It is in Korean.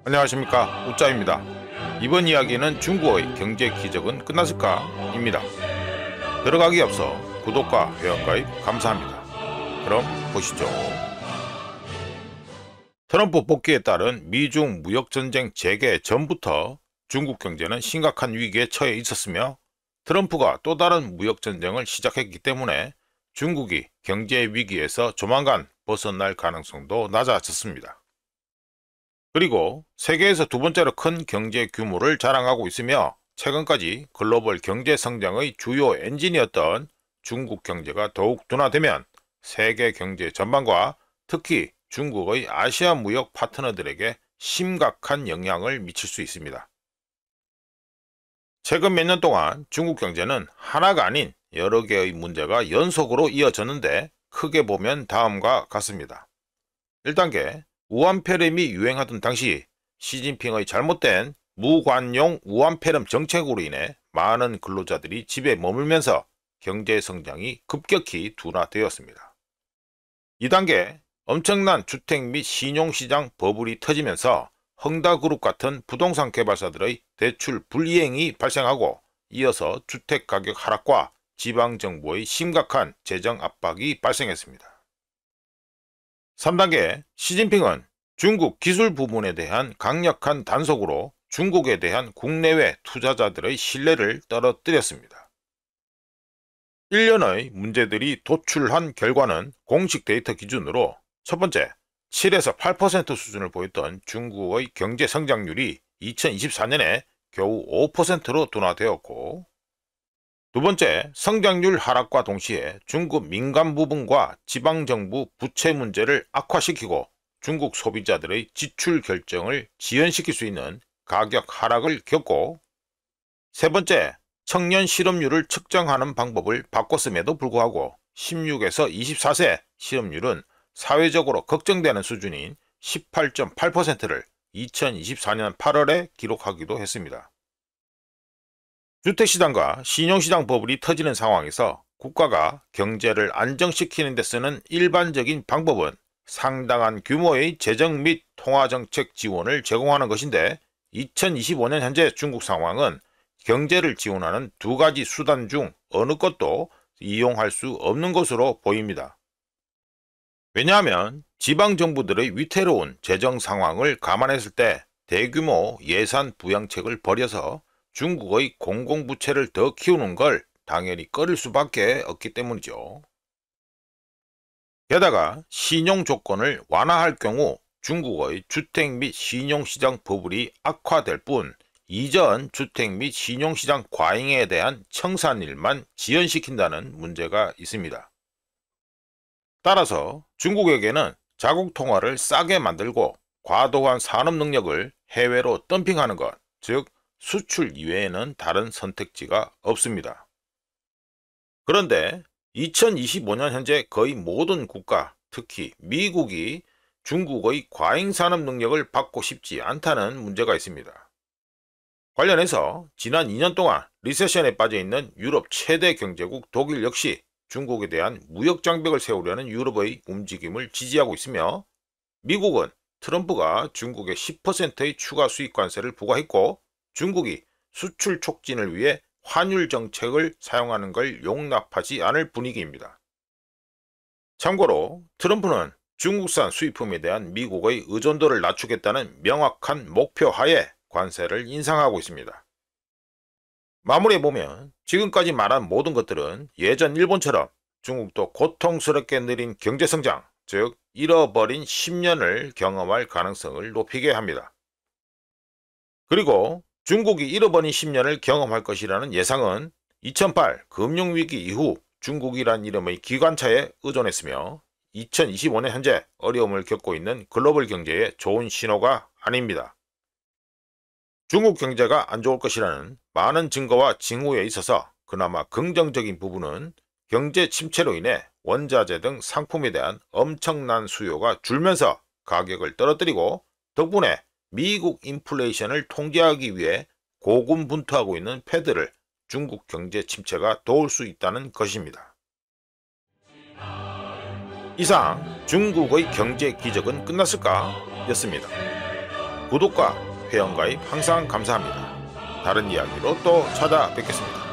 안녕하십니까, 우짜입니다. 이번 이야기는 중국의 경제 기적은 끝났을까? 입니다. 들어가기 앞서 구독과 회원가입 감사합니다. 그럼 보시죠. 트럼프 복귀에 따른 미중 무역전쟁 재개 전부터 중국 경제는 심각한 위기에 처해 있었으며, 트럼프가 또 다른 무역전쟁을 시작했기 때문에 중국이 경제 위기에서 조만간 벗어날 가능성도 낮아졌습니다. 그리고 세계에서 두 번째로 큰 경제 규모를 자랑하고 있으며, 최근까지 글로벌 경제 성장의 주요 엔진이었던 중국 경제가 더욱 둔화되면 세계 경제 전반과 특히 중국의 아시아 무역 파트너들에게 심각한 영향을 미칠 수 있습니다. 최근 몇 년 동안 중국 경제는 하나가 아닌 여러 개의 문제가 연속으로 이어졌는데, 크게 보면 다음과 같습니다. 1단계, 우한폐렴이 유행하던 당시 시진핑의 잘못된 무관용 우한폐렴 정책으로 인해 많은 근로자들이 집에 머물면서 경제 성장이 급격히 둔화되었습니다. 2단계, 엄청난 주택 및 신용시장 버블이 터지면서 헝다그룹 같은 부동산 개발사들의 대출 불이행이 발생하고, 이어서 주택가격 하락과 지방정부의 심각한 재정 압박이 발생했습니다. 3단계, 시진핑은 중국 기술 부문에 대한 강력한 단속으로 중국에 대한 국내외 투자자들의 신뢰를 떨어뜨렸습니다. 1년의 문제들이 도출한 결과는 공식 데이터 기준으로, 첫 번째, 7에서 8% 수준을 보였던 중국의 경제 성장률이 2024년에 겨우 5%로 둔화되었고, 두 번째, 성장률 하락과 동시에 중국 민간 부분과 지방정부 부채 문제를 악화시키고 중국 소비자들의 지출 결정을 지연시킬 수 있는 가격 하락을 겪고, 세 번째, 청년 실업률을 측정하는 방법을 바꿨음에도 불구하고 16에서 24세 실업률은 사회적으로 걱정되는 수준인 18.8%를 2024년 8월에 기록하기도 했습니다. 주택시장과 신용시장 버블이 터지는 상황에서 국가가 경제를 안정시키는 데 쓰는 일반적인 방법은 상당한 규모의 재정 및 통화정책 지원을 제공하는 것인데, 2025년 현재 중국 상황은 경제를 지원하는 두 가지 수단 중 어느 것도 이용할 수 없는 것으로 보입니다. 왜냐하면 지방정부들의 위태로운 재정 상황을 감안했을 때 대규모 예산 부양책을 벌여서 중국의 공공부채를 더 키우는 걸 당연히 꺼릴 수밖에 없기 때문이죠. 게다가 신용 조건을 완화할 경우 중국의 주택 및 신용시장 버블이 악화될 뿐, 이전 주택 및 신용시장 과잉에 대한 청산일만 지연시킨다는 문제가 있습니다. 따라서 중국에게는 자국 통화를 싸게 만들고 과도한 산업 능력을 해외로 덤핑하는 것, 즉 수출 이외에는 다른 선택지가 없습니다. 그런데 2025년 현재 거의 모든 국가, 특히 미국이 중국의 과잉산업 능력을 받고 싶지 않다는 문제가 있습니다. 관련해서 지난 2년 동안 리세션에 빠져 있는 유럽 최대 경제국 독일 역시 중국에 대한 무역 장벽을 세우려는 유럽의 움직임을 지지하고 있으며, 미국은 트럼프가 중국에 10%의 추가 수입 관세를 부과했고, 중국이 수출 촉진을 위해 환율 정책을 사용하는 걸 용납하지 않을 분위기입니다. 참고로 트럼프는 중국산 수입품에 대한 미국의 의존도를 낮추겠다는 명확한 목표 하에 관세를 인상하고 있습니다. 마무리해보면 지금까지 말한 모든 것들은 예전 일본처럼 중국도 고통스럽게 느린 경제성장, 즉 잃어버린 10년을 경험할 가능성을 높이게 합니다. 그리고 중국이 잃어버린 10년을 경험할 것이라는 예상은 2008 금융위기 이후 중국이란 이름의 기관차에 의존했으며 2025년 현재 어려움을 겪고 있는 글로벌 경제에 좋은 신호가 아닙니다. 중국 경제가 안 좋을 것이라는 많은 증거와 징후에 있어서 그나마 긍정적인 부분은 경제 침체로 인해 원자재 등 상품에 대한 엄청난 수요가 줄면서 가격을 떨어뜨리고, 덕분에 미국 인플레이션을 통제하기 위해 고군분투하고 있는 패드를 중국 경제 침체가 도울 수 있다는 것입니다. 이상 중국의 경제 기적은 끝났을까? 였습니다. 구독과 회원가입 항상 감사합니다. 다른 이야기로 또 찾아뵙겠습니다.